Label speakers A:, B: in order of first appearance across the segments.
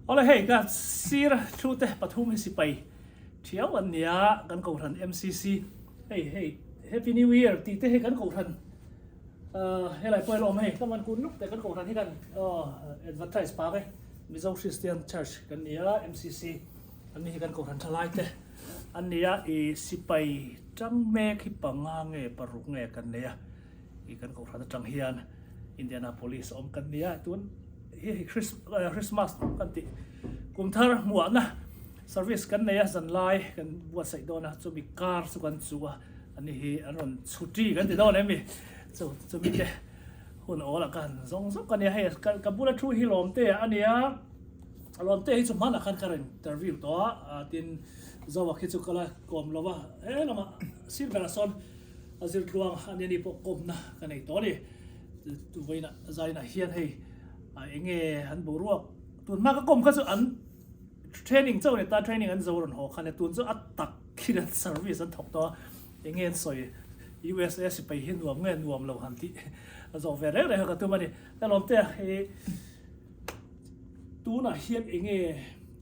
A: เอาเลยเฮ้ยก็ซีร์ชูเตะปฐุมให้สิไปเที่ยววันนี้กันกูทัน MCC เฮ้ยเฮ้ย Happy New Year ตีเตะให้กันกูทันให้หลายปล่อยลมให้ก็มันคุณนุกแต่กันกูทันให้กันadvertise ปากเลยมิโซคริสเตียนเชิร์ชกันนี้ MCC อันนี้ให้กันกูทันทลายเตะอันนี้สิไปจังแม่ขี้ปังงาเงปรุกเงกันเนี่ยอีกันกูทันจังเฮียนอินเดียนาโพลิสอมกันเนี่ยตัวคริสต์มาสกันติกุมทาร์หมวดนะเซอร์วิสกันเนี่ยสันไลกันบวชใส่โดนะจะมีคาร์สุกันจัวอันนี้อันนั้นสุจีกันติดโดนมีจะมีเจ้หุ่นโอละกันสองกันเนี่ยให้กับบุรุษชูฮิลอมเตอันนี้ลอมเตให้สมมันอาการการอินเตอร์วิวตัวตินจะว่าคิดสุกละกอมเราว่าเรามาสิบเวลาซ้อนสิบดวงอันนี้พวกกอมนะกันไอ้ตัวนี้ตัวไว้นะใจนะเฮียนให้เองหันบุรุษตัวมากก็กลมก็จะอันเทรนนิ่งเจ้าเนี่ยตาเทรนนิ่งอันจะรุ่นหัวคันเนี่ยตัวจะอัดตักคิดอันเซอร์วิสอันถกตัวเองสวย USS ไปเห็นรวมเงินรวมเราหันที่จะเวรเลยก็ตัวมันนี่แต่ลองเตะให้ตัวน่ะเฮียนเอง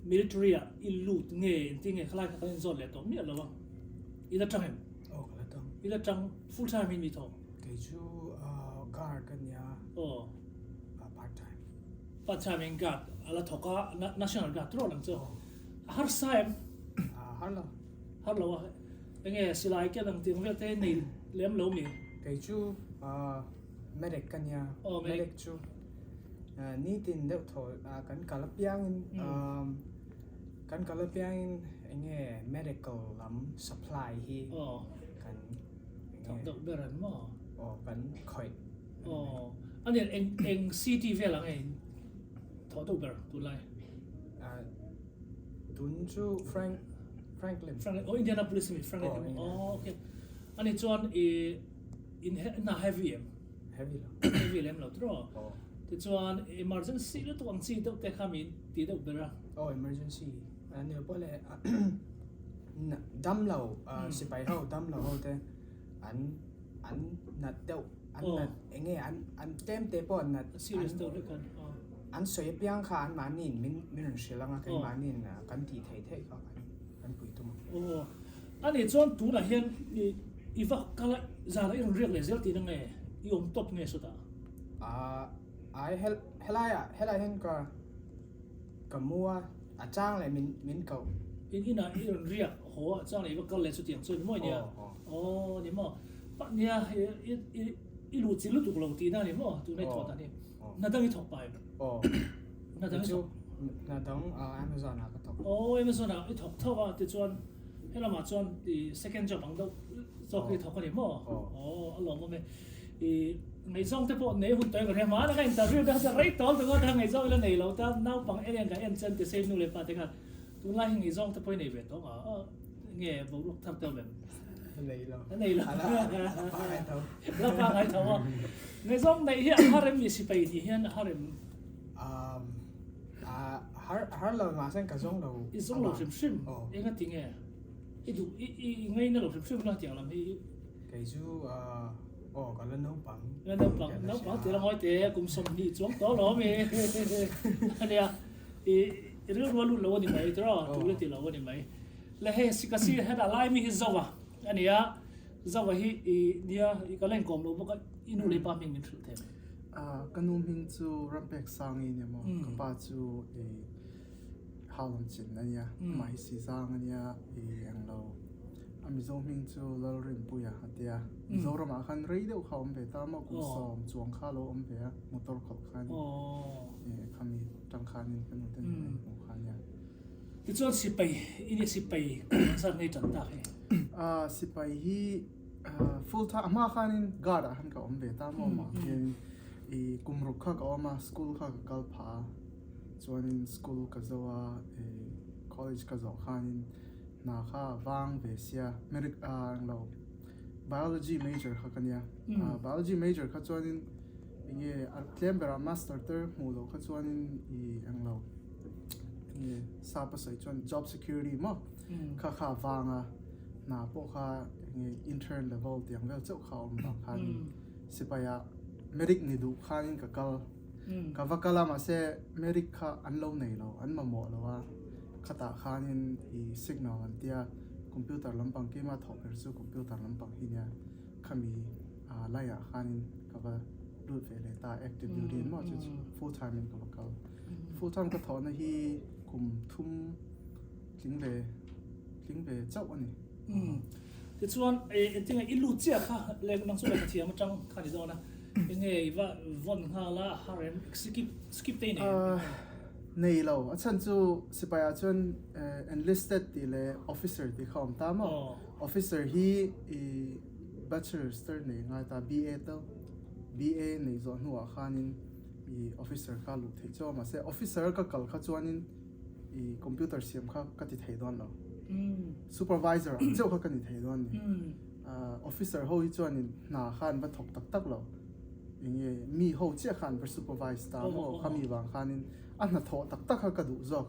A: military อ่ะอิลูดเงี้ยจริงๆคล้ายๆกันส่วนเลยตัวนี้เราว่าอีละจังเห็นอีละจัง full time มีทอง
B: เดี๋ยวชูการกันยา
A: โอ้
B: part time
A: ปัจจัยมีการอะไรถกก็ national guard ตัวหลังเจ้าฮาร์ไซม์
B: ฮัลโหล
A: ฮาร์โลว่าเองสิไลค์กันตั้งแต่เมื่อเต้นในเลี้ยมโลมี
B: เดี๋ยวชูmedic กันยา medic ชูนี่ตินเดี๋ยวถอยกันกาลเปียงกันกาลเปียงเอง medical ลำ supply ฮีกัน
A: ถกดอกเบรันมั้ง
B: กันคอย
A: อันนี้เองซีทีเวลาไงถอดตัวเบอร์ตัวไร
B: ตุนชูFranklin
A: โอ้อินเดียนาโพลิสมี Franklin โอเคอันนี้จวนอินน่า heavy เหรอ heavy เล่มเราตัวที่จวน emergency แล้วตัวอังซีตัวแต่ขามีตีตัวเบอร์
B: emergency อันนี้พอเลยดัมเราสิไปเขาดัมเราเขาแต่อันนัดเดียวอันนัดเองอันเต็มเตปอนนัด
A: serious ตัวด้วยกัน
B: อันสวยเปียงขาอันมานินมินเชลังกันมานินกันตีเท่ๆกันปุยตุ้ม
A: อันนี้จวนตัวน่ะเห็นอีฟักกะละจาระอีเรียกเลยเซลตีนั่งไงอีอมตบไงสุด
B: ไอเฮลายเห็นก็มัวจ้างเลยมินเก่า
A: อีน่ะอีเรียกโหจ้างเลยว่าก็เลยสุดอย่างส่วนมั่วเนี่ยเนี่ยมั่วปัจเนี้ยอีหลุดสิลุตุกลงตีนั่นเนี่ยมั่วตัวในถอดอันนี้น่าต้องมีถอดไปน่าต้อง
B: Amazon ก็ถอด
A: Amazon อีถอดเท่าว่าที่จวนให้เรามาจวนที่ second job บังดูจอกที่ถอดกันเนี่ยมั่วอารมณ์มันไงซ่องที่พวกเนี่ยหุ่นตัวกันเนี่ยมาแล้วก็อินเตอร์วิวได้จะไรตอนตัวก็ทางไงซ่องแล้วเนี่ยเราถ้าน้าปังเอเลียนกับเอ็นเซนที่เซฟนู่นเลยป่ะที่กันตัวไล่ไงซ่องที่พวกเนี่ยเวทต้องเงี้ยบุรุษทับตัวแบบ
B: นี่เรา
A: แล้วฟังไอ้เท่าไงซ่องในเฮียฮาร์เรมมีสิไปที่เฮียฮาร์เรม
B: ฮาร์เรามาเส้นกับซ่องเรา
A: อีซ่องเราชิมเองก็ทิ้งไงอีดูอีไงนั่นเราชิมเราเที่ยวแล้วพี่
B: cái chú còn lên nấu bằng
A: thì là nói thế cũng sống đi xuống đó nó mày anh em thì rất là luôn lâu thì mấy đó tụi nó thì lâu thì mấy là hay xí cái xí hay là lại mình giàu à anh em giàu à hi dia cái lên công lâu bốc inu lấy ba mình thử thế
C: cái nôm hình chú rampek sang in nhá cái ba chú hào lòng chín anh em mai xí sang anh em anh lâu Amazon mình chú lâu rim bùi à tia rồi mà khăn rây đều không về ta mà cũng xòm chuông khá lâu ông về motor khóc khăn kami trăng khăn in cái nút này một khăn nha
A: cái chỗ xí bay ini xí bay sao ngay trần ta
C: hay xí bay hi full time mà khăn in guard à khăn cả ông về ta mà thì cùng rục khá cả ông mà school khá cả gal phá chuan school cả zawa college cả zawa khăn in na kha wang ve sia medic lo biology major kha kanya biology major kha chuanin nge claim bera master ter mu lo kha chuanin I anglo nge sa pa sai chuan job security mo kha wanga na po kha nge intern level tiang vel chau kha om ba khan sipaya medic ni du khanin ka kal กะว่าก็ลามาเซอเมริกาอันโลในเราอันมาหมอแล้วว่าขตาคานินอีสิกนอลอันเตียคอมพิวเตอร์ลำปังเกมาถอดเป็นสู้คอมพิวเตอร์ลำปังที่เนี่ยขามีไล่คานินก็ว่ารูดเวเลตาแอคทีฟอยู่ดีนมอจุด full time ก็ว่าเขา full time ก็ถอนนะที่คุมทุ่มลิงเวเจ้าอันนี้
A: ที่ส่วนจริงๆอิลูเจียค่ะเล็กนังสุดเลยเทียมจังค่ะที่โดนนะยังไงว่าวันฮาละฮาร์เรนสกิปได้เนี่ย
C: ในเราฉันจูสิไปอาจารย์enlisted ที่เลย officer ที่เขาตามofficer ที่bachelor เนี่ยง่ายตา BA ตัว BA ในส่วนหัวขานินofficer ข้าลุที่จ้ามาเสีย officer ก็กลับข้าจวนนินคอมพิวเตอร์เสียมข้าก็ติดเหตุด้วยเรา supervisor เจ้าข้าก็ติดเหตุด้วยนี่officer เขาจวนนินหน้าขันบัดถกตักเราอย่างเงี้ยมีเขาเจ้าขันเป็น supervisor ตามเขามีบางขันอันนั้นถอตักเขาก็ดูจอก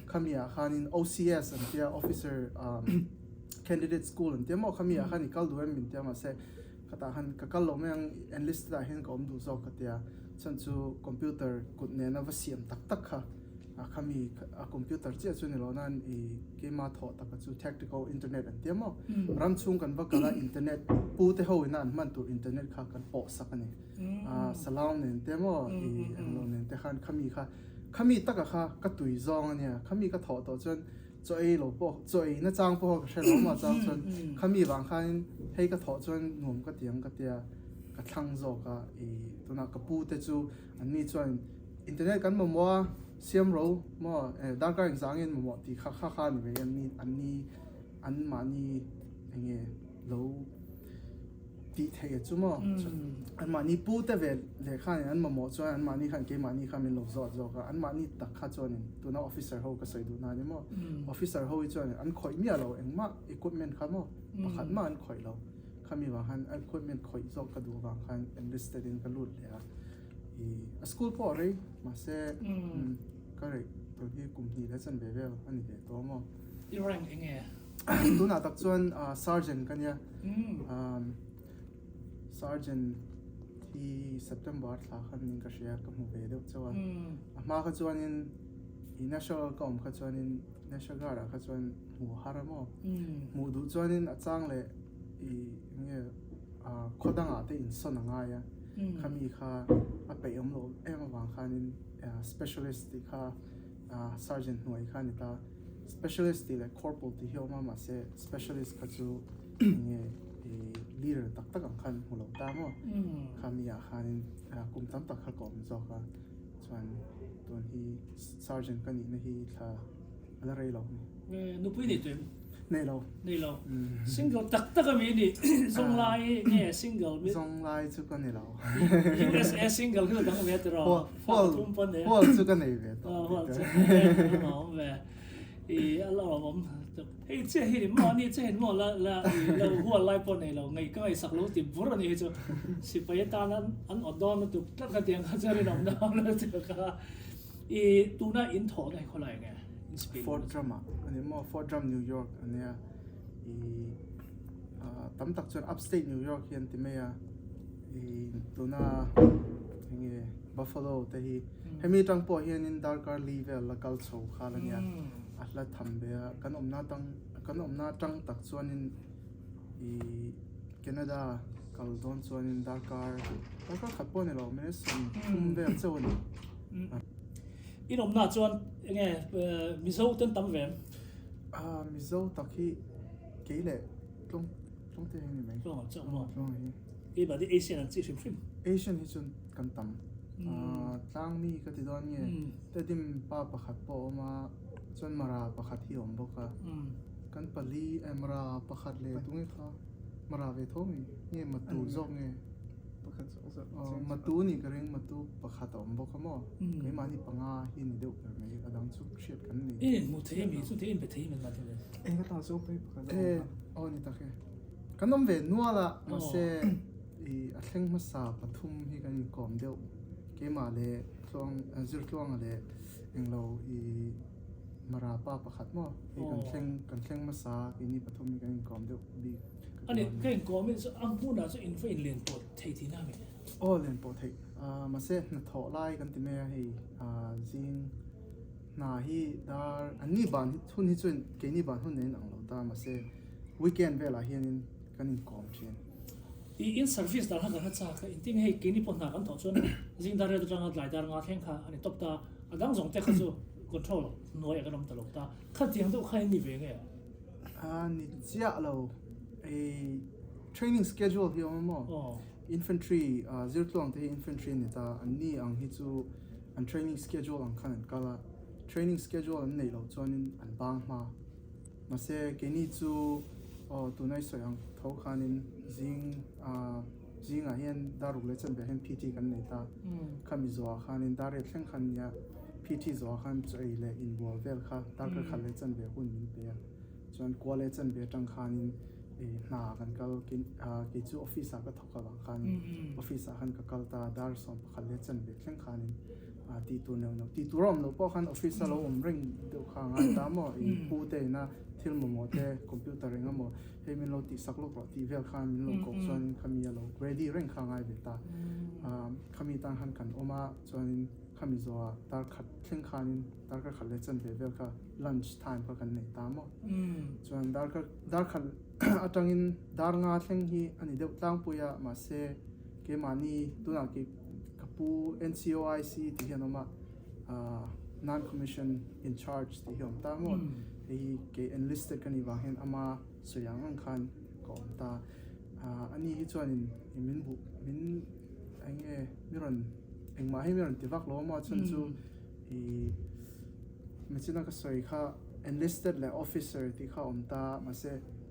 C: เขามีขัน OCS อันเดีย officer candidate school อันเดียเขามีขันก็ดูเอ็มบินเดียมาเสียก็แต่ขันก็ลงยัง enlist ได้เห็นก็ดูจอกก็เดียฉันจูคอมพิวเตอร์กุดเนี่ยนะว่าเสียมตักค่ะเขามีคอมพิวเตอร์เจ้าจูนี่เรานั่นเกมมาถอตักจู technical internet อันเดียมั้งรำชุ่งกันว่าก็ละอินเทอร์เน็ตปูเตหัวนั่นมันตัวอินเทอร์เน็ตค่ะกันโปะสักนี่สลาวเนี่ยเดียมั้งเราเนี่ยแต่ขันเขามีตักค่ะก็ตุยซองเนี่ยเขามีก็ถอตัวจนจอยเราปะจอยน่าจ้างปะก็ใช่เรามาจ้างจนเขามีบางขันให้ก็ถอจนหนุ่มก็เตียงก็เตียก็ทั้งโจก็ตัวนักก็ปูเตจูอันนี้จนอินเทอร์เน็ตกันมั่วเสียมเรามั่วด้านการศึกษาเงินมั่วที่ข้านี่อันมานี่อย่างเงี้ยเราตีเทจูมั่วอันมานี่ปูเตเวลเลยข้านี่อันมั่วจนอันมานี่ขันเกมานี่ข้ามีเราจอดก็อันมานี่ตักข้าจนตัวนักออฟฟิเซอร์เขาก็ใส่ดูนานมั่วออฟฟิเซอร์เขาจนอันข่อยมีเราเองมั่วอุปกรณ์ข้ามั่วประคันมาอันข่อยเราข้ามีบางคันอุปกรณ์ข่อยจอกกระดูกบางคัน enlisted ก็รุดเลยสกูลพอเลยมาเซ่ก็เลยตัวที่กลุ่มนี้ได้จันเบเบลอันนี้เป็นตัวมั้ง
A: อีแรงเองไง
C: ตัวน่าตักส่วน sergeant กันเนี่ยsergeant ที่ September หลังคันนี้ก็เชียร์กับหมู่เบลด้วยจ้ามาก็จวนนินnational ก็ผมก็จวนนิน national guard ก็จวนหมู่ฮาร์มั้งหมู่ดูจวนนินอาจารย์เลยเนี่ยข้อดังอาจจะอินสนง่ายข้ามีข้าไปอมโลมาบางข้านินspecialist ที่ข้าsergeant หน่วยข้านี่ตา specialist ที่เลย corporal ที่เฮียมาเสีย specialist ข้าจูเนี่ย leader ตักกันขันหัวเราตามว่าข้ามีข้านินกลุ่มตั้มตักข้าก่อนจอข้าส่วนตัวที่ sergeant กันนี่นะที่ข้าอะไรเรา
A: เนี่ยนุ้ยนี่ตัว
C: ในเรา
A: single ตักก็มีนี่ส่งไลน์เนี่ย single
C: ส่งไลน์จุกันในเรา
A: USA single คือต้องเวทรอ
C: พวกจุกันในเวท
A: พวกจุกันเวทเราผมเจ้าเห็นมั่วนี่เจ้าเห็นมั่วแล้วหัวไล่ปนในเราไงก็ไอ้สักลูกติดบุรุษนี่จะสิไปตานอันอดดอนมันถูกตัดกระเทียมเขาจะได้นำน้ำแล้วจะก็ตัวน่าอินทอในคนไรไง
C: Fort Drum อันนี้มั่ว Fort Drum New York อันนี้ตั้มตักจน upstate New York ยันที่เมียตัวน่าอย่างเงี้ย Buffalo แต่ที่ให้มีจังปวดยันนินดาร์การ์ลีเวลแล้วก็โชว์ข้าอะไรเงี้ยอัดละทำเบียกันอมนาจังตักจวนนินแคนาดากัลดอนจวนนินดาร์การ์ขัดปนในเราไม่ได้ส่งทุ่มเวลเจ้านี่
A: อีนอมนาจวนยังไงมิโซต้นตั้มเวม
C: มิโซตักที่เกี่ยเลยตรงเตียงนี่ไหม
A: ตรงแบบที่เอเชียนั่นสิชิม
C: เอเชียนี่จนกันตั้มตั้งมีก็ติดตัวนี่แต่ดิมป้าประคัดปอมาจนมาราประคัดที่ผมบอกกันปลีมาราประคัดเลยตรงนี้ค่ะมาราเวทมีนี่มาตูจงไงมาตูนี่ก็เร่งมาตูประคัดผมบอกเขามั่วไอ้มานี่ปังอาหินเดียวกันไม่กระดังสุกเชียดกันนี่
A: มุเทมีสุดที่ไปเทมันมาเลย
B: ก็ตอนสุกไปประคัด
C: นี่ตะแค่กันน้ำเวนัวละมาเซ่อัดเล่งมาสาปทุมที่กันก่อมเดียวเกี่ยมาเลยช่วงจุดช่วงอะไรเองเรามาราป้าประคัดมั่วกันเล่งมาสากินี่ปทุมกันก่อมเดียวบี
A: อันนี้แค่ก่อมอันพูดนะจะอินฟลูเอนซ์เรียนปวดเทที่หน้าไหม
C: เรียนปวดเท มาเสนทอไล่กันที่แม่ให้จิงนาฮีดาร์อันนี้บ้านหุ่นที่ส่วนเกนี่บ้านหุ่นเนี่ยหนังเราตามมาเสวีคเอนเวลาเฮียนินกันอินกอมเชน
A: in service ดาร์กันฮัทซาค่ะอินติ้งให้กินี่ปนหากันถอดส่วนจิงดาร์เรื่องจังหลายดาร์งาแข่งค่ะอันนี้ตบตาอันดังสองเตะเขาจู่ control หน่วยกันลำตลกตาขัดเตียงตัวใครนี่เวงไง
C: นี่เจ้าเราtraining schedule ที่ว่ามั้ง infantry zero ตัวอังที่ infantry เนี่ยตาอันนี้อังฮิจูอัน training schedule อังคันก็ละ training schedule อันนี้เราจวนอันบางมาเสกนี่จูตัวนั้นสวยอังเท่าคันจิงเห็นดารุเลจันเบเห็น PT กันเนี่ยตาคำมิจว่าคันดาร์เรื่องคันเนี่ย PT จว่าคันจะเลย involve เวลค่ะดาร์ก็คันเลจันเบหุ่นนี่เปียจวนกว่าเลจันเบจังคันหน้ากันก็กิจออฟฟิศก็ทอกกันคันออฟฟิศกันก็กัลตาดาร์สอนคันเลจันเบเรื่องคันตีตัวเนี่ยตีตัวรอมเราพอคันออฟฟิศเราเร่งเดี๋ยวข้างอันตามพูดเตนะที่เราโมเตคอมพิวเตอร์เร่งมั้งให้มันเราตีสักลูกเราตีเวลข้างมันเรากดส่วนขมีเรา ready เร่งข้างไอ้เบต้าขมีตั้งหันกันออกมาส่วนขมีจัวดาร์ขัดเช่นคันดาร์ก็ขัดเลจันเบเวลค่ะ lunch time พอกันเนี่ยตามส่วนดาร์ขัดอาจารย์ดาร์งาเช่นที่อันนี้เดี๋ยวตั้งปุยมาเสเกมานี่ตัวนักกับผู้ NCOIC ที่เห็นออกมาnon commission in charge ที่เห็นตามเก enlisted กันนี่ว่าเห็นอามาสวยงามคันก่อนตาอันนี้ที่ชวนมินไอ้เงี้ยมิรันเองมาให้มิรันที่วักล้อมาชนจูไม่ใช่นักสวยค่ะ enlisted และ officer ที่เขาอมตามาเส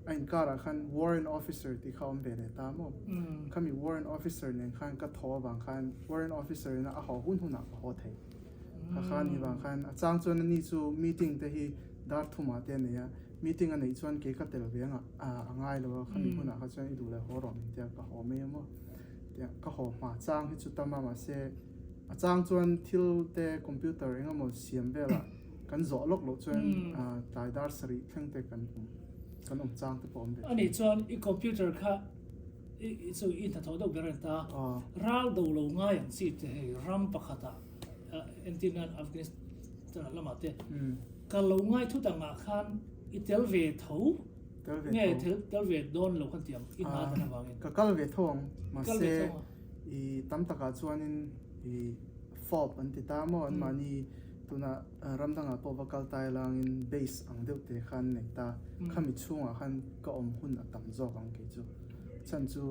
C: ไอ้การะคัน warrant officer ที่เขาอมเบรตามเขามี warrant officer เนี่ยคันก็ทอบางคัน warrant officer นะอาหอหุ่นนักอาหอไทยคันนี่บางคันจางจวนนี่จู meeting แต่ที่ดาร์ทุมาเตนเนี่ย meeting อันนี้ชวนเกี่ยวกับเตลเวียงง่ายเลยว่าคันนี้หุ่นเขาชวนอีดูเลยหัวร้อนเดียวก็หอไม่มั้งเดียวก็หอมาจางที่จุดตามมาเสจางจวนทิลเตคอมพิวเตอร์เองก็หมดเสียมเบล่ะกันจ่อล็อกหลุดจวนตายดาร์สรีทั้งเตกันจางที่ผม
A: อันนี้จวนอีคอมพิวเตอร์ค่ะอีส่วนอินเทอร์เน็ตเบรนตาเราดูโลง่ายอย่างสิเฮ้รัมปะขัดเอ็นตินันอัฟกานิสถานละมาเตะก็โลง่ายทุกต่างคันอิตาลีเท่าเนี่ยอิตาลีโดนโลกันเตียมอินมาแต่ละบางอย่าง
C: ก็เวทองมาเสอีตั้มตะการชวนอีฟอบอันติดตามอันมานี่ตัวน่ะรำดังอ่ะพอวักลตายลังอินเบสอังเดียวเตะขันเนี่ยตาขมิช่วงอ่ะขันก็อมหุ่นอ่ะตั้มจอกอังเกจูฉันจู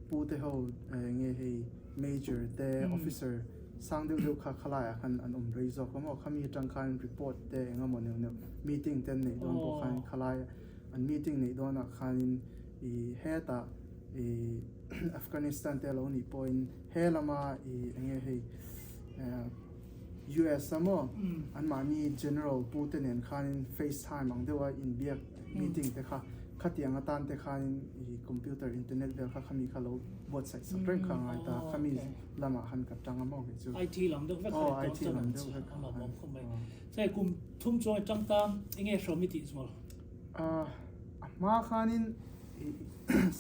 C: พูดเท่าเงี้ยให้ major เตะ officer สร้างเดียวข้าขลายขันอันอมเรย์จอกเขาบอกขมิจังขัน report เตะงั้นหมดเนี่ย meeting เต็มเนี่ยโดนพวกขันขลายอัน meeting เนี่ยโดนอ่ะขันอีเฮตาอัฟกานิสถานเตะเราหนี point เฮลามาอีเงี้ยให้US สมออันมานี่ general พูดเนี่ยขัน FaceTime อังเดียวอินเบียก meeting เตะค่ะขัดยังอันตันเตะขันคอมพิวเตอร์อินเทอร์เน็ตเวลค่ะขมีเขาเราบทใส่สเปรย์ข้างไอ้ตาขมีลำหันกับจังอ่ะมองเห็นจู
A: IT ลำเดียวก็คือ
C: IT ลำเดียวก็คือ
A: มาบอกเขาไปใช่กลุ่มทุ่มโจยจังตามเงี้ยชมมิติสมอล
C: มาขันิน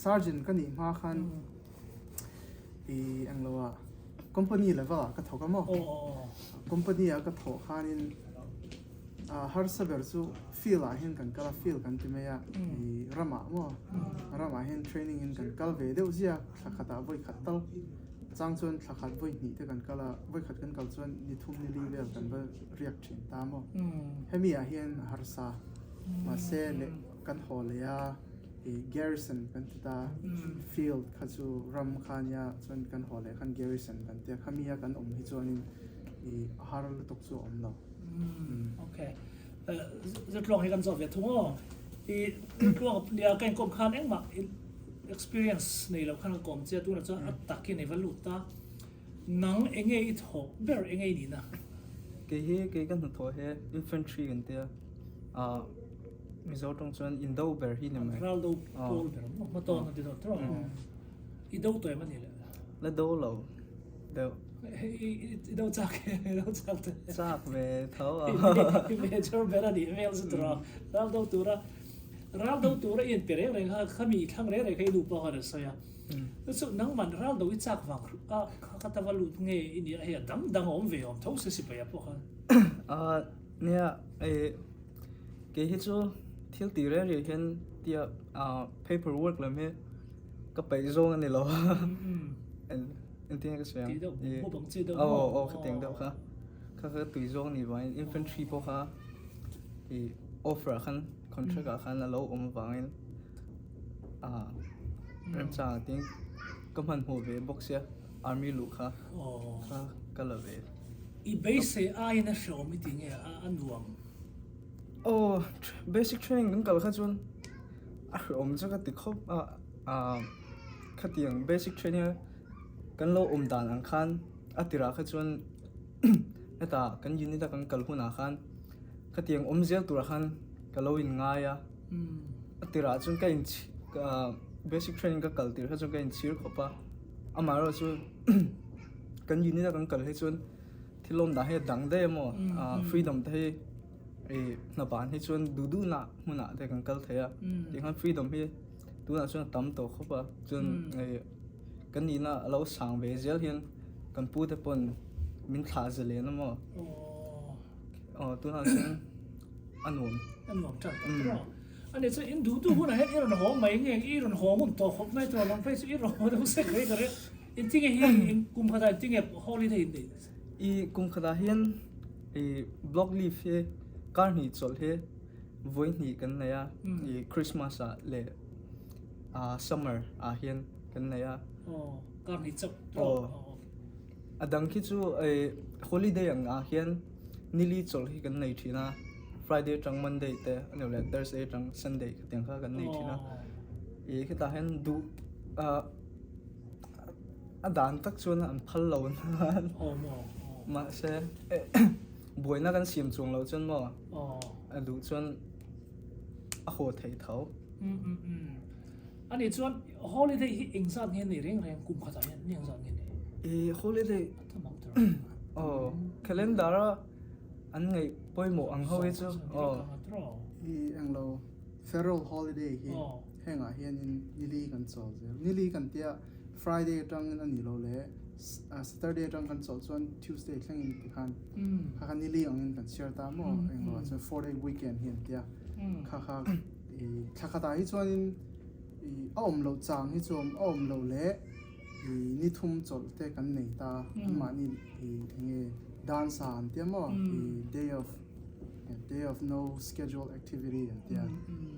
C: sergeant กันนี่มาขันอังเราว่า company level ก็เท่ากันมั้ง company ก็เท่าขันินหาร์สเบอร์ซูฟีลเห็นกันก็ฟีลกันที่ไม่อะรามามั้งรามาเห็น training เห็นกันก็เวเดียวเสียสักขัดบ่อยขัดตั้งจังจวนสักขัดบ่อยนี่เท่ากันก็ละบ่อยขัดกันก็จวนนิทุ่มนิลีเวลกันบ่เรียกชินตามมั้งเฮมีเห็นหาร์สมาเซเลกันฮอลเลยgarrison กันที่ตา field ข้าจูรำขันยาจนกันฮอลเลยขัน garrison กันที่ข้ามีกันฮิจวนินฮาร์ลตกจูเรา
A: โอเคจะลองให้กันสอบเวททุ่งลองเดี๋ยวกันกรมคันเองมา experience ในเราขันกรมเจ้าตัวนั้นจะอัตตากินในวัลุตานังเองไงทอกเบอร์เองไงนี่นะ
D: เกี่ยกันถึงตัวเฮ infantry กันเดียมิโซตรงส่วนอินโดเบอร์ที่นี่ไหม
A: เราดูโพลเบอร์มาตอนนั้นที่เราทรอินโดตัวมันนี่แหละ
D: แล้วโดเราเดี๋ยว
A: อินโดจาก
D: จากเวทเขา
A: เมเจอร์เบอร์นี่เมลส์ตรอเราดูตัวอินเปรียอะไรข้ามีทั้งเรื่องอะไรใครดูพอหรือเสีย แล้วสุดนั่งมันเราดูวิจักวังข้าตะวันลุเงยอินเดียเฮียดังอมเวียมท้องสิไปอ่ะพวกเขา
D: เนี่ยเกฮิจูที่ตีเรื่องเห็นเดียpaperwork แล้วมั้ยก็ไปโรงอันนี้หรออันที่นี่ก็เสียงเขาเตียงเดียวค่ะเขาตุยโรงนี่ไว้ infantry พวกเขาoffer คัน contract คันแล้ววางเริ่มจากที่ก็มันหัวเวบอกเสีย army ลูกค่ะก็เลย
A: อีเบสไอ้น่ะชอบไม่ถึงอันรวม
D: basic training กันก็จนผมจะก็ติดครบขัดอย่าง basic training กันเราด่านอังคารติระจนนี่ตากันยืนนี่ตากันกัลหุ่นอังคารขัดอย่างเจลตัวคันกันเราอินง่ายติระจนกันbasic training ก็กัลติระจนกันชีร์ขบมาเราจนกันยืนนี่ตากันกัลให้จนที่ลมได้ให้ดังได้มั้งfreedom ได้นับวันให้ชวนดูนะมันน่ะแต่กันกัลเทียที่ขั้น freedom ให้ดูนะชวนตั้มโตเข้าไปจนกันนี่นะเราสั่งเวเจลเห็นกันพูดแต่ปนมินขาเจริญนะมั้งตัวนั้นชวนอันนู้น
A: จัดตัวอันนี้จะอินดูหุ่นอะไรอีรอนหอมไหมเงี้ยอีรอนหอมหุ่นโตครบไม่ตัวลองไปสิอีรอนหอมดูเซ็กเลยกันเลยอินที่เงี้ยอินกุมขดาที่เงี้ย holiday อินเดีย
D: กุมขดาเห็นblock leaf เฮการหนีจอลเฮวันนี้กันเนี่ยคริสต์มาสเลยsummer เห็นกันเนี่ย
A: การหนีจบ
D: ดังคิดจูholiday อย่างเห็นนี่ลีจอลเฮกันในที่นะ Friday จัง Monday แต่อันนี้เลย Thursday จัง Sunday ก็เตียงข้ากันในที่นะคิดแต่เห็นดูด่านตักชวนอันพัลโลนมาเช่บวยนักกันเสียมจงเราจนมั้งดูจนหัวไถเท้า
A: อันนี้ชวน holiday อิงสันเห็นในเรื่องกุมขดาเห็นอิงสันเห็น
D: holiday calendar อันไงปอยหมอังเขาไว้จ้ะ
C: อังเรา federal holiday แห่งเฮียนิลีกันโซลนิลีกันเตีย Friday จังอันนี้เราเลย Saturday จังกันโซลส่วน Tuesday แข่งอีกคันนิลีอังกันเชียร์ตามมั้งอังเราส่วน 4-day weekend เฮียนเตียข้าตาที่ส่วนเราจางที่ส่วนเราเละนี่ทุ่มโจลเตกันในตามานี่เงี้ยdance อันเตียมั้งday of no scheduled activity อันเตีย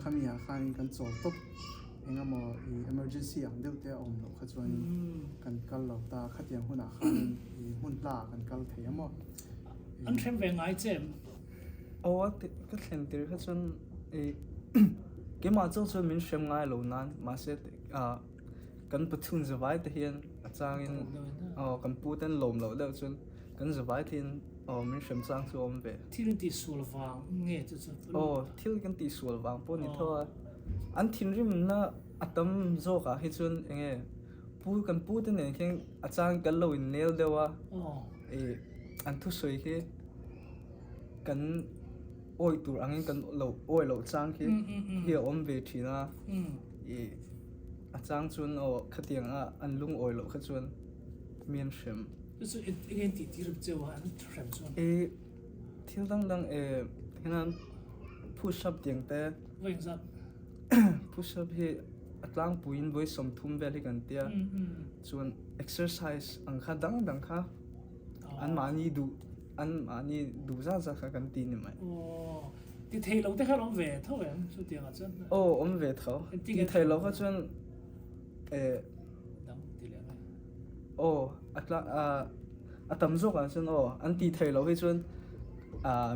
C: ขมีอาคารกันโจลตบเองมั้งemergency อันเดียวแต่เราขจวนกันกัลเราตาขัดยังหุ่นอาคารหุ่นปลากันกัลเทียมั้ง
A: อันเทมเป็นไงเจม
D: ก็เห็นตีขจวนเกี่ยมาเจ้าชวนมินเชื่อมง่ายเหล่านั้นมาเสร็จกันประทุนจะไว้แต่เห็นอาจารย์กันพูดแต่ลมเหล่าเดียวจนกันจะไว้ที่มินเชื่อมสร้างส่วนไป
A: ที่รุ่นที่สูลวางเงี้ยจะ
D: ที่กันที่สูลวางพวกนี้เท่าอันที่ริมน่ะอัตมโจกะให้จนเงี้ยพูดแต่เนี่ยแค่อาจารย์กันเราอินเนลเดียวว่าอันทุสวยแค่กันโอ้ยตัวอันนี้กันเราจ้างแค่เฮียอมเวทีนะอาจารย์ชวนขัดยังอันลุงโอ้ยเราขัดชวนเมียนเชื่อม
A: 就是一个弟弟入教啊，什么说？
D: ที่ดังแค่นั้น push up อย่างแต่
A: 为啥
D: push up ที่อัตลังปุ่นไว้สมทุนเวลิกันเตียส่วน exercise อันข้าดังข้าอันมานี่ดูซะกันตีนี่ไหม
A: ที่ไทยเราได้แค่ลองเวทเท่าไหร่สุดที่อาจารย์
D: เวทเขาที่ไทยเราก็จนอัตมโจกันจนอันที่ไทยเราให้จน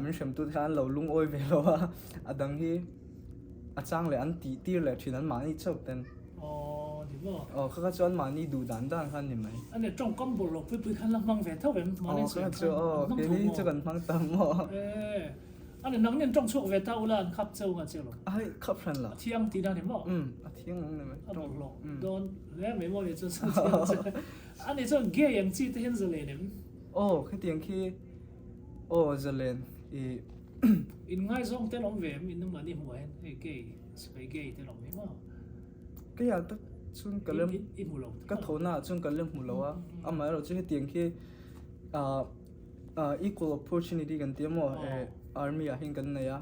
D: มันเชื่อมตัวกันเราลุงโอ้ยเวลว่าดังที่อาจารย์เลยอันตีเลยที่นั้นมานี่เจ้าเต็น
A: ดีบ่
D: เขาก็จนมานี่ดูดันกันนี่ไหม
A: อันนี้จ้องก้มบุหรี่ไปคันละมังเวทเท่าไหร่มานี่
D: เจ้าเดี๋ยวนี้จะกันมังตั้ม
A: อันนี้นักเรียนจ้องช่วงเวทเท่าไหร่ขับเจ้ากันเจ้าหรอ
D: ขับพันละ
A: เที่ยงตีนั่นเห็นบ่
D: เที่ยงนั่นเลย
A: จ้องหลอกโดนแล้วไม่บอกเลยจะอันนี้จะเกย์ยังจีที่เห็นจะเลยเนี่ย
D: แค่เตียงที่จะเล่น
A: อินง่ายส่งแต่ลองเวมอินน้ำมันนี่หัวเห็นเกย์สไปเกย์แต่ลองไม่มา
D: ก็อยาก ชุนกันเริ่ม
A: in mulo
D: ก็โทน่าชุนกันเริ่มหมดแล้วว่าอามาเราจะให้เตียงที่equal opportunity กันเตียมว่าarmy อะเห็นกันเนี่ย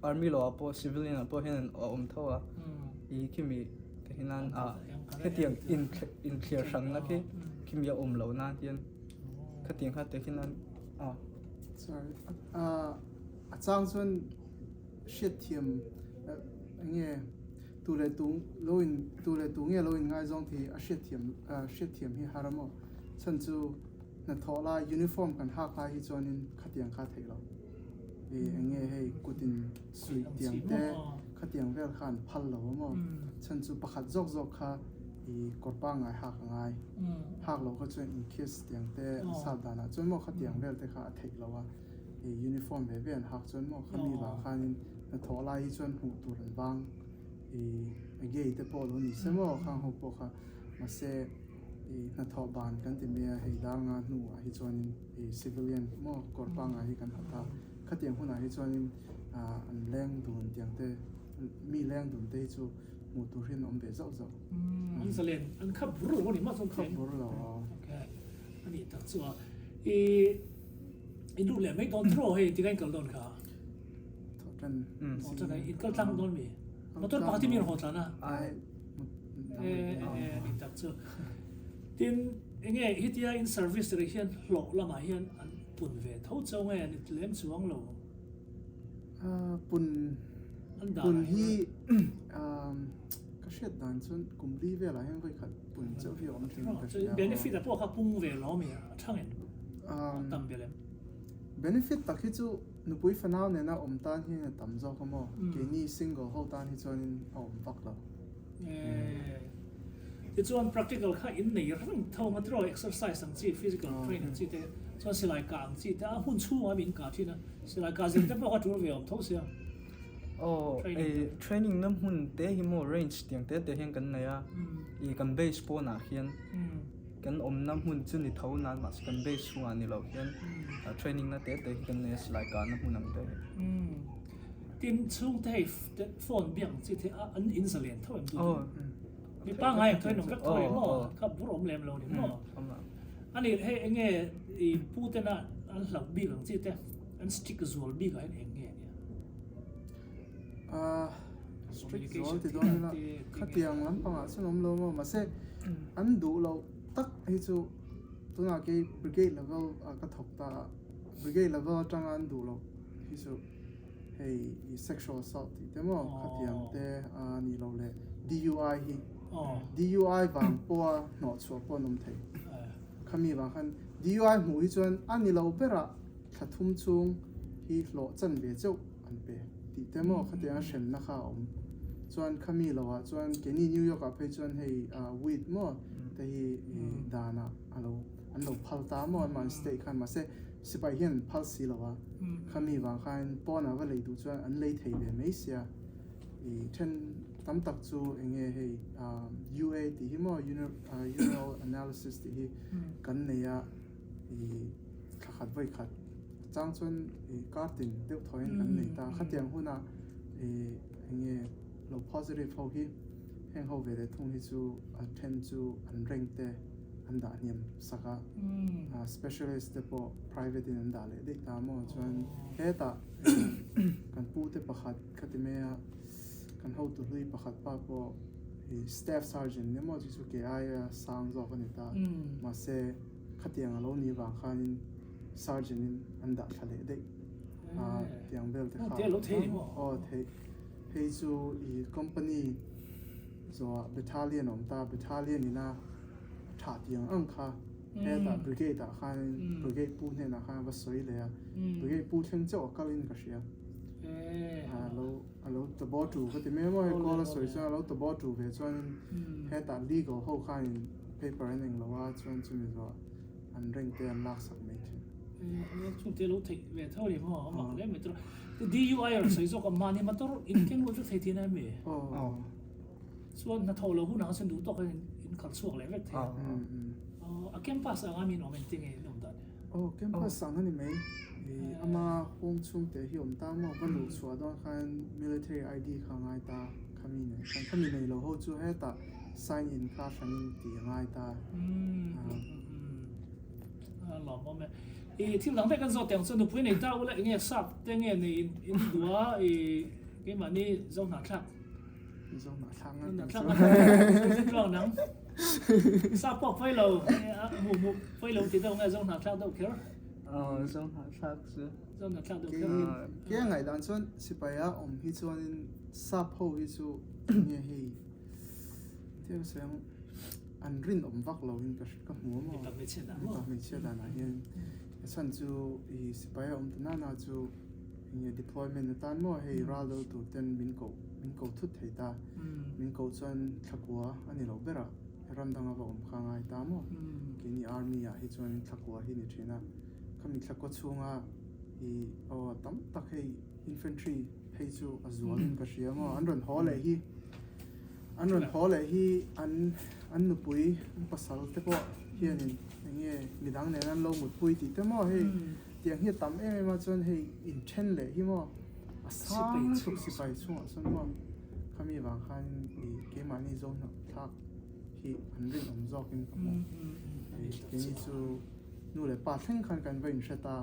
D: army เราพอ civilian พอเห็นเท่าว่าคิมีแต่เห็นนั้นให้เตียง in clear สังนะคิมีเราหน้าเตียนให้เตียงให้แต่เห็นนั้น
C: sorry อาจารย์ส่วนเชียดเทียมเงี้ยตัวเลยตุงโลอินตัวเลยตุงเงี้ยโลอินง่ายจงที่เชียดเทียมที่ฮาร์โมฉันจูนั่นทอลายูนิฟอร์มกันหักลายที่จวนนินขัดยังขัดเทเราเงี้ยให้กูดินสุยเตียงเต้ขัดยังเวลขันพัลเรามั้งฉันจูประคัดจกค่ะกดปังไงหักไงหักเราก็จวนอินคิสเตียงเต้ซาดานะจนมั้งขัดยังเวลเต้ค่ะเทเราว่ายูนิฟอร์มเวียนหักจนมั้งขันมีบางขันนั่นทอลาที่จวนหูตัวนั้นบางเกี่ยเตปอลนี่เสมอข้างหัวปกค่ะมาเสนัทบานกันที่มีให้ดางานหนูให้จวนcivilian มั่วกอดปังให้กันหัตถะขัดยังคนให้จวนอันแรงดุนเตียงเตมีแรงดุนเตจูมูตุเรียนอมเบะเจ้า
A: อิสราเอลอันขับรู้ว่านี่มาส่ง
C: ขับรถเรา
A: โอเคอันนี้ตัดส่วนดูแลไม่ต้องโทรให้ที่กันกันโดนค่ะ
C: ทอดกัน
A: จะไหนอินก็ตั้งโดนมีมาต้นปาที่มีหัวใจนะนี่ตัดส่วนทีนี้เงี้ยฮิตยาอินเซอร์วิสเรียนหลอกละมาเฮียนอันปุ่นเวทเขาเจ้าเงี้ยนี่เลี้ยงสวงโล
C: ปุ่นที่ก็เช็ดดันส่วนกลุ่มรีเวลอะไรยังไปขัดปุ่นเจ้าที่อมทิ้งก็ใช่
A: เบนฟิตแต่พวกเขาปุ่งเวลล้อมีช่างเห็นตั้มเบลม
C: เบนฟิตตักที่จูนุปุยฟันเอาเนี่ยนะอมตานที่ตั้มเจ้าเขาโม่เกนี่ซิงเกิลเขาตานที่จวนอมฟักเรา
A: ที่จวน practical ค่ะอินนี่เรื่องท่องมาตรอ exercise สังจี physical training จีเตจวนสิไลกางจีเตหุ่นชูว่ามีการที่นะสิไลกางจีเตพวกเขาจูเวลท้องเสีย
D: training น้ำหุ่นเตะหิมo range เตียงเตะเห็นกันเนี่ยกัน base ปอนาเฮียนกันน้ำหุ่นจุดนี้เท่านั้นมากัน base ชัวร์นี่เราเฮียนtraining นั่นเตะกันเนี่ยสิไลกางน้ำหุ่นนั่นเตะ
A: ทีมช่วงเตะโฟนเบี่ยงจีเตอันอินสเลนเท่าไหร่ดูมีป้าไงถอยหนุ่มก็ถอยมั่วกับบุรุษเลมเราเนี่ยมั่วอันนี้ให้เงี้ยพูดแต่น่ะอันหลังบีกับจีเตอันสติ๊กส่วนบีกับเองเงี้ย
C: สตรีทโซนที่โดนละขัดยังลำพังส่วนน้ำลมมาเสอันดูเราตักให้จูตัวนักเก็บ brigade level ก็ถกตา brigade level จังอันดูเราให้จูให้ sexual assault ที่มั้งขัดยังแต่นี่เราเลย DUI ฮี DUI บางปัวหนอชัวปัวนุ่มไทยขมีบางคัน DUI หมู่ที่จวนอันนี้เราเปร่าขัดทุ่มจุงที่หล่อจันเบียเจ้าอันเปแต่เมื่อเขาเดียร์เช่นนะคะจวนขมีเราจวนเกนี่นิวยอร์กไปจวนให้วีดมั่วแต่ให้ดานะอันเราพัลตามั่วมันสเตย์ขันมาเสสิไปเห็นพัลซีเราขมีบางคันป้อนว่าเลยดูจวนอันเลยเทียบไม่เสียเช่นตั้มตักจูเองให้UA ที่ฮิมั่ว Urinal Analysis ที่กันเนี่ยขัดไว้ขัดจังส่วนการ์ตินเด็กถอยอันนี้ตาขัดยังหุ่นเรา positive เขาที่แห่งเขาเวลาทุ่งที่จูattend จูอันเร่งเตะอันด่าเนี่ยสักspecialist เด็ก private อันด่าเลยเด็กตามจนเฮตากันพูดเตะประคัดขัดเมียกันเขาตัวลุยประคัดป้าพอ staff sergeant เนี่ยมันจูเกี่ยสังจอกกันนี่ตามาเสขัดยังเรานี่บางครั้งsergeant อันดับทะเลเด็กยังเบลเทค่ะเทจูcompany จะ battalion อมตา battalion นี่นะถัดยังอังค่ะเฮตา brigade ค่ะ brigade พูดเนี่ยนะค่ะว่าสวยเลยbrigade พูดเชิงเจ้าก็ลินก็เชียเราตัวบอจูก็ที่ไม่ว่าก็ละสวยจังเราตัวบอจูเวจวนเฮตา legal เขาค่ะ paper นั่นเราว่าจวนจุดนี้ว่าอันเร่งเตือนลักษณะไม่ถึง
A: ช่วงที่เราถึงเวทเท่าไหร่มั้งหมอกเลยไม่ต้อง DUI อ่ะใส่ซอกมันนี่มันต้องอินเก่งกว่าจะเทียนได้ไหมส่วนนัทโทเราหุ่นหางฉันดูตัวกันอินขัดสวกเลยเวทเทียนแคมปัสอ่ะมีน้องเป็นจริงไงน้องตัน
C: แคมปัสสั่งนั่นนี่ไหมอามาห้องชุ่มเตะหิมตามว่าบรรลุชัวร์ต้องการ military ID ข้างไงตา kami ne kan kami nei lo ho chu he ta sign in class ani ti ngai ta
A: หล่อมากที่หลังได้กันสอดแต่งสนุกไปในเต้าแล้วเงี้ยสับแต่เงี้ยในอินดัวเกี่ยมันนี่จงหนักชัก
C: zo na thang
A: หนั
C: na
A: กชัก
C: zo
A: มันร้องหนังสับปอกไฟเราหมู่ไฟเราที่ต้องไงจงหนักชักต้องเขียว
D: Song hạ sắc chứ.
A: จงหนักชักต้องเขียว
C: kia ngai dan chuan sipaya om hi chuan in sap ho hi chu nge hi tiêu sang an rin om vak lo in ka hmu mo
A: แบบไม่เช่นนั้น
C: ka me che da na hian chan chu i sipaya om ta na chu nge deployment na tan mo hei ral do tu ten min ko thut thei ta min ko chuan thakua ani lo bera ram danga ba om kha ngai ta mo kini army ya hi chuan thakua hi ni thina kami thakwa chunga i tam tak hei infantry hei chu azual in ka hria mo an ron hole hi an nupui pasal te po hianin nge midang ne nan lo mut pui ti te mo hei tiang hi tam em ma chuan hei in then le hi mo asang chu sipai chu asan mo kami wang khan i ke mani zon na thak hi an rin om zok in ka mo kini chu nu le pa thleng khan kan vein shata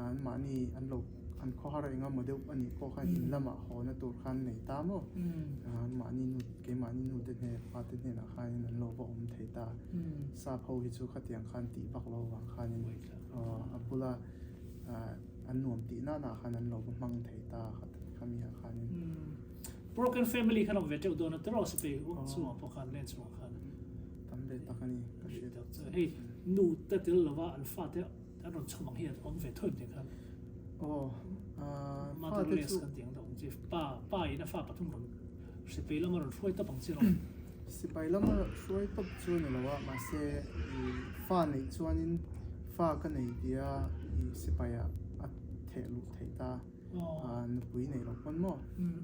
C: an mani an lo an kho har enga model ani ko khan in lama ho na tur khan nei ta mo an mani nu ke mani nu te ne pa te ne na khan an lo bo om thei ta sa pho hi chu khatiang khan ti bak lo wang khan in apula an nuam ti na khan an lo bo mang thei ta khami ha khan in
A: broken family ขนมเวทเจ้าตัวนั้นตลอดสเปย์สมองพอคันเล่นสมองคัน
C: tam le ta khani ka she ta
A: เฮ้ยนูแต่เดี๋ยวเราว่าอันฟาดเนี่ยอันนั้นสมองเฮียอมเวททุ่นจริงครับ มาตัวเลสกันเตียงตรงจีป้าอีน่าฟ้าปฐุมวันสิไปแล้วมันช่วยตั้งปังจีเรา
C: sipai lama shoi top chu ne lawa ma se i fa nei chuanin fa ka nei dia i sipaya a thelu theita an pui nei lo pon mo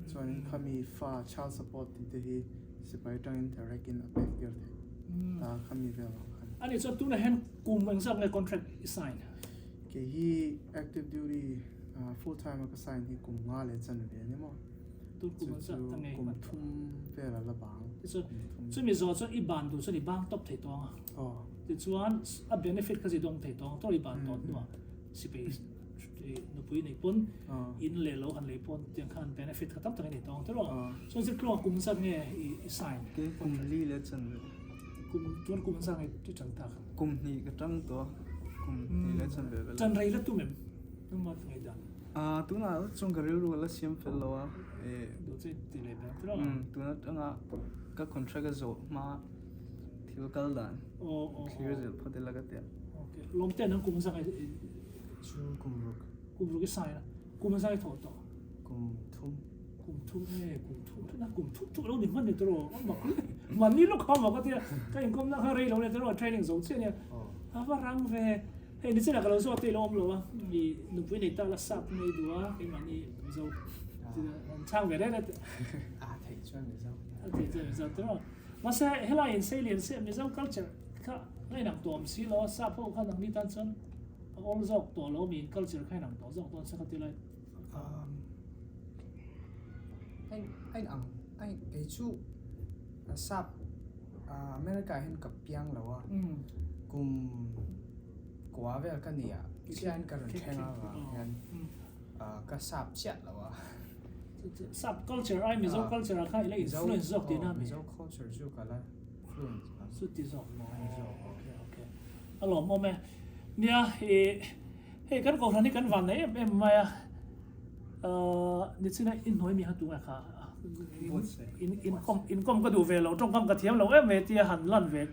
C: chuanin khami fa child support ti te hi sipai tang in direct in a back there ta khami vel khan
A: อันนี้จะตัวนั้นกลุ่มมันสักใน contract sign
C: ke hi active duty full time ka sign hi kum nga le chan ve ni mo
A: ตัวกลุ่มมันสักตั้งไง
C: kum
A: มัน
C: thum vela la bang
A: ส่วนมีส่วนอีบานดูส่วนอีบางตบถ่ายตองอ่ะ
C: oh
A: แต่ส่วนอ่ะ benefit ก็จะต้องถ่ายตองตัวอีบานตอนนู้นสิไปนุปุยในปนอินเล่เราหันเลยปนเตียงคัน benefit ก็ตั้งแต่ในตองตลอดส่วนจะกลัวกลุ่มสักเนี่ยอี sign
D: Cái cùng ly lên chân.
A: กลุ่มตัวกลุ่มสักเนี่ยที่จังตา
D: Cùng thì cái trăng to. Cùng thì lên chân về.
A: จันไรแล้วตัวมันต้องมาไงดัน
D: Tu nào trong cái rượu là xiêm phê lo à.
A: ดูสิตีเลยแบบตลอด
D: Tu nào trong các contract cái rượu mà thiếu cái đàn.
A: โอ้โอ้
D: Clear rượu phải để lại cái.
A: โอเคลมเต้นนั้นกลุ่มสักไอ้
B: chu kumruk
A: กลุ่มรู้กี่สายนะกลุ่มสักไอ้ถอดต่อ
B: kum thum
A: กลุ่มทุกกลุ่มทุกนะกลุ่มทุกเราหนึ่งวันเดียวตลอดมันนี่ลูกเขาบอกว่าเนี่ยก็ยังกลุ่มนักเรียนเราเนี่ยตลอด training สองเส้นเนี่ยว่ารังเวเฮ้ยนี่สินะก็เราสวดตีลมหรอวะมีนุ่มผู้ในตาละสับในดัวไอ้มันนี่เราช่างไปได้เลย
B: a thei chuan me zo
A: ที่จะตลอดมาใช่เฮลัยน์เซเลียนเซมิซอลคัลเจอร์ค่ะให้หนังตัวมันสิล้อสับพวกข้าหนังนี่ตันซันall จอกตัวเรามีคัลเจอร์ให้หนังตัวจอกตัวสักทีเลย
B: anh cái chu sap America hen kap piang lawa kum kwa vel ka nia sian ka ron thenga wa yan ka sap chat lawa
A: สับ culture ไอ้มิโซ culture ค่ะเลย influence จอกดีนะมิ
B: mizo culture chu kala fluent
A: สุดที่จอกโอเคอารมณ์โมเมเนี่ยเฮ้กันก่อนนี้กันวันไหนเอ็มมานี่สินะอินหน่วยมีหัตัวค่ะอินคอมก็ดูเวลเราต้องคำกระเทียมเราเมตีหันลั่นเวก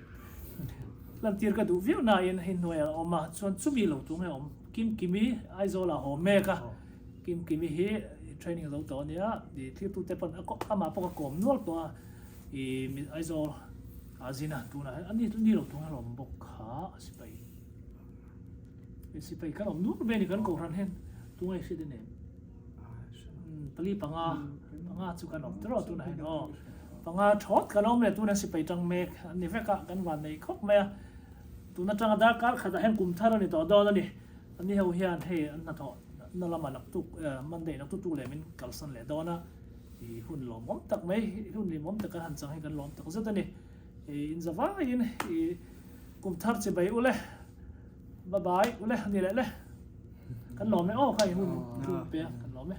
A: ลั่นตีก็ดูวิวนาอินหน่วยออกมาส่วนสุบีเราตัวไงอมกิมีไอโซล่าโฮเมกะกิมีเฮ training เราตัวเนี้ยดีที่ตัวเตปนก็มาปกกลมนวดตัวไอโซอาซินะตัวนั้นอันนี้เราตัวเราบอกขาสิไปกันอมนู้นเป็นกันกูรันเห็นตัวไอ้สิเดเนี่ยปลีปังอาจุกันอมตลอดตัวไหนเนาะปังอาช็อตกันอมเนี่ยตัวนั้นสิไปจังเมกอันนี้เวกกันวันในครบเมียตัวนั้นจังดาการขัดเห็นกลุ่มท่านี่ต่อดอนี่อันนี้เขาเฮียนเฮอันนั้นทอนั่นละมันนักตุกมันเดนักตุกเลยมันกัลสันเลยดอนะ หุ่นหลอมมอมตักไหมหุ่นนี่มอมตักกันหันจังให้กันหลอมตักซะตอนนี้อินซาว่าอินกุมทัดจะไปอุเล่บายบายอุเล่นี่แหละเลยกันหลอมไหมอ้อใครหุ่นคือเปียกันหลอมไหม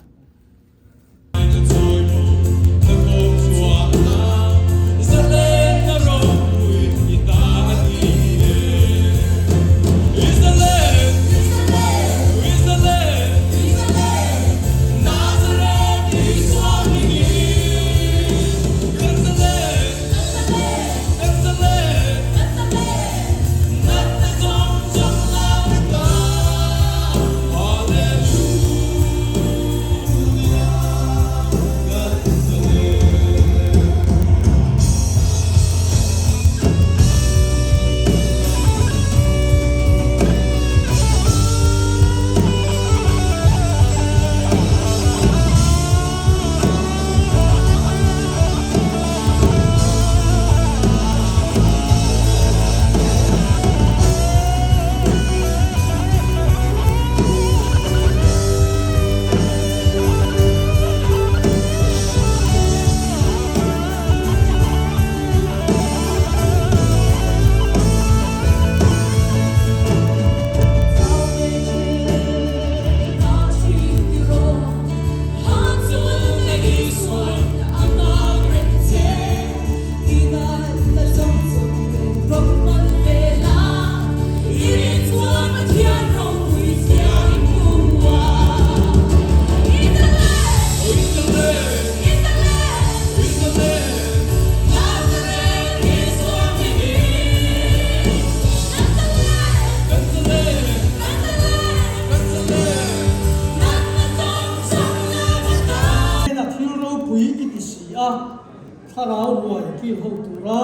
E: ถ้าเราหน่วยที่หกตุลา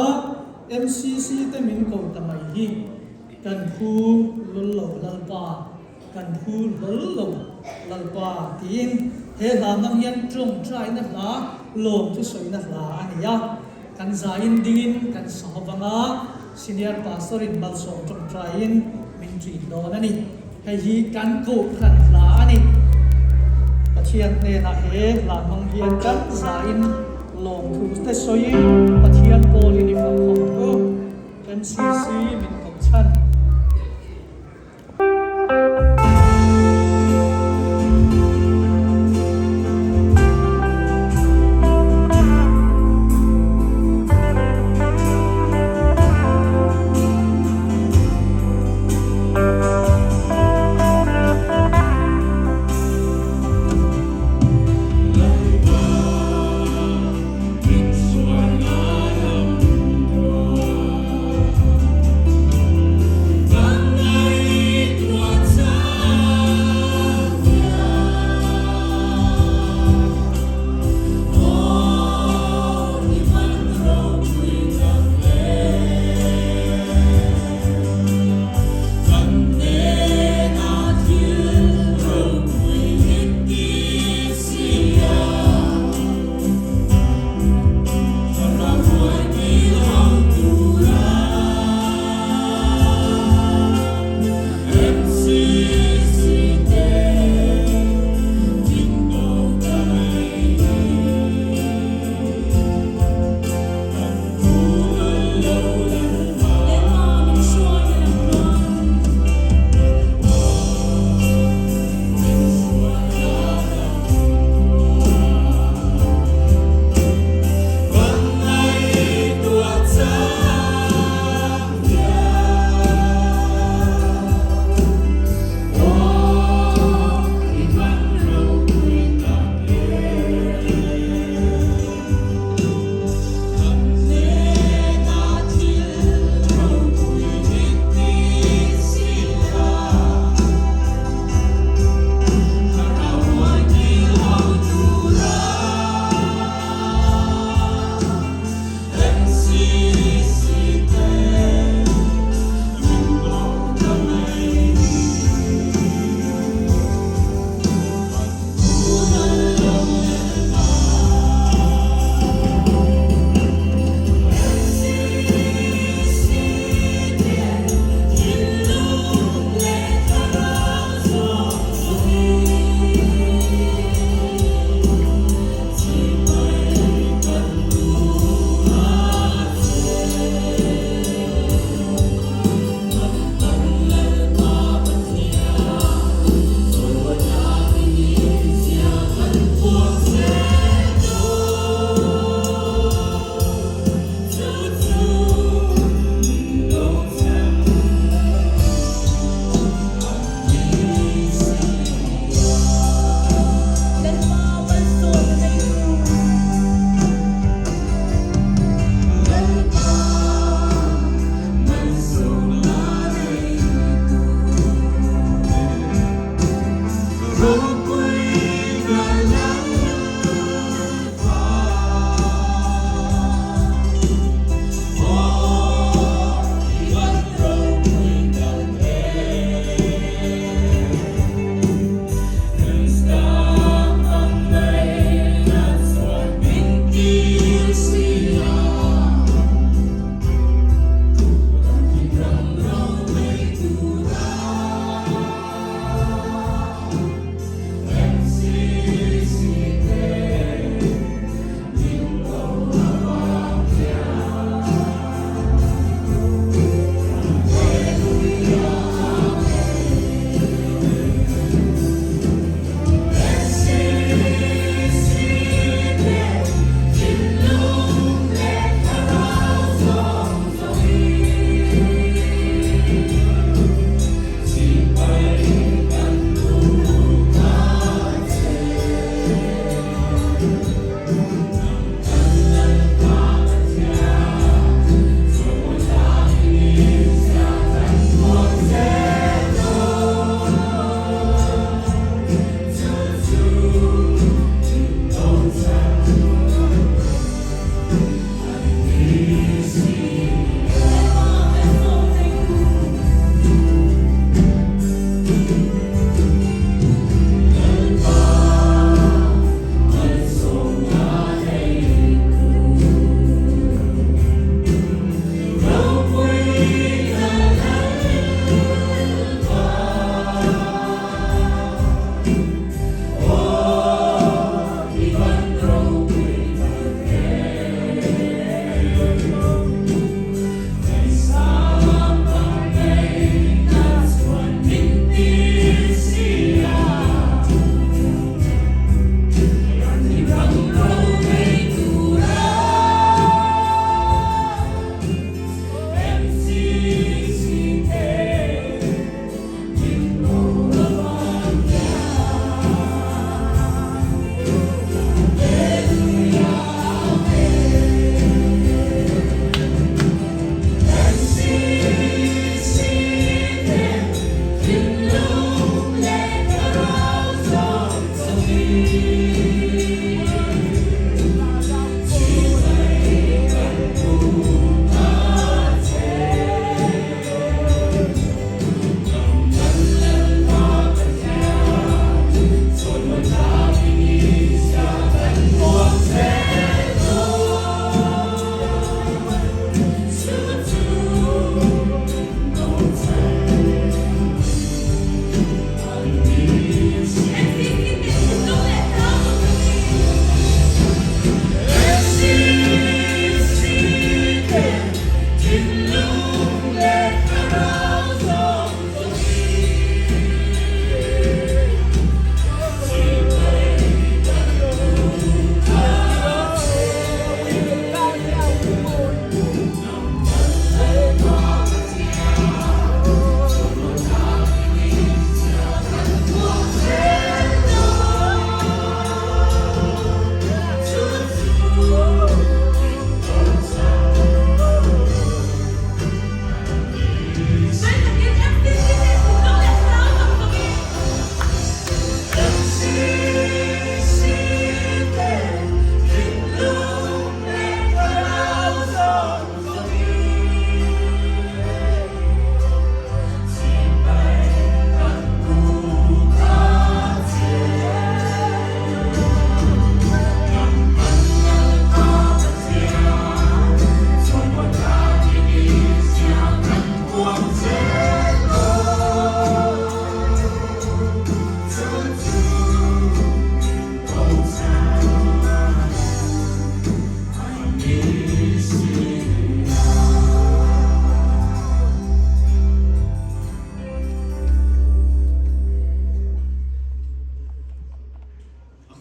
E: MCC แต่มินกงทำไมฮีกันพูลลลลปากันพูลลลลปาทีนเฮลามังยันจงใจนักลาลงที่สวยนักลาอันนี้กันใจดินกันสอบงาซีเนียร์พาสตอรินบัลสองจงใจมินจีโดนั่นนี่ให้ฮีกันกูขันลาอันนี้ปะเทียนเนนะเฮลามังยันกันใจลงทุนแต่สวยปะเทียนโปลินิฟังของกู MCC มินกับฉัน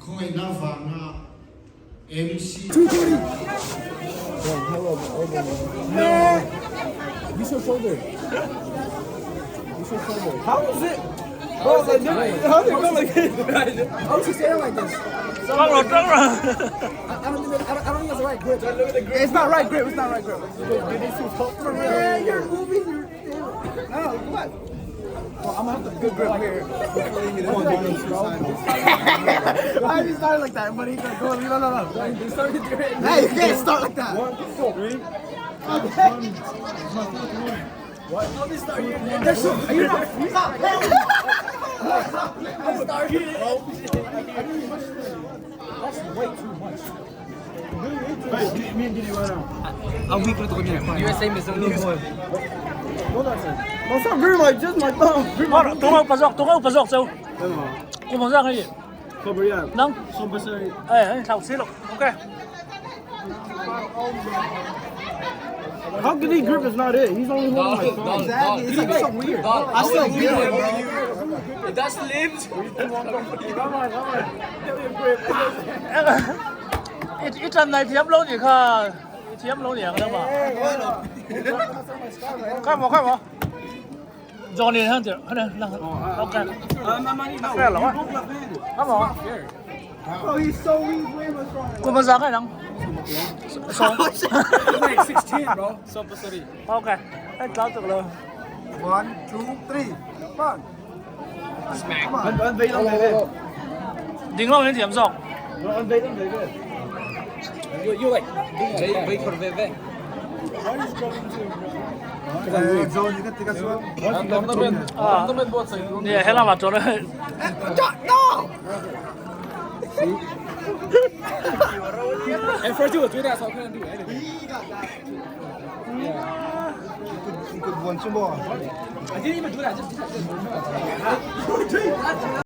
F: Khoi na vanga MC
C: Use your shoulder. Use your shoulder. How is it? Oh, like, how did it go like this? How is he standing like this?
A: Trăng rồi, trăng rồi.
C: I don't think that's the right grip. It's not right grip. It's not right grip. Yeah, you're moving your. No, what? Well, I'm gonna have to good grip here. Why did he start like that? But he's like, go, no. Hey, you can't start like that. 1, 2, 3. What? How did he start here? You're not. That's way too much. Hey, me and Diddy right now.
D: Ang weak na to kanya. USA is the new boy.
C: What did I say? No, it's not very like just my thumb.
A: Tungaw pasok sao? Kumasa kayo.
C: Cover yeah.
A: Nang?
C: Sober say.
A: Eh, sao xí lục. Ok.
C: How can he grip is not it? He's only holding my thumb. Exactly. It's like so weird. I still beat him, bro.
D: That's limbs.
A: Ít trận này thiếm lâu gì khờ. Thiếm lâu gì đó mà. Khai mà. Johnny hơn chứ. Ok. Fair lắm. Khai mà.
C: Oh, he's so weak.
A: Kumasa ka lang. So.
C: Like 6'10", bro.
A: Ok. Hết cháu được rồi.
C: 1, 2, 3. Come on. Smack. Come on. Unbait him, baby.
A: Dính lâu đến thiếm xong.
C: Unbait him, baby.
D: You like wait for Veve.
A: Nè, hết là mặt chỗ đấy.
C: No! And first you would do that, so I couldn't do anything. You could want some more. I didn't even do that. I just did that.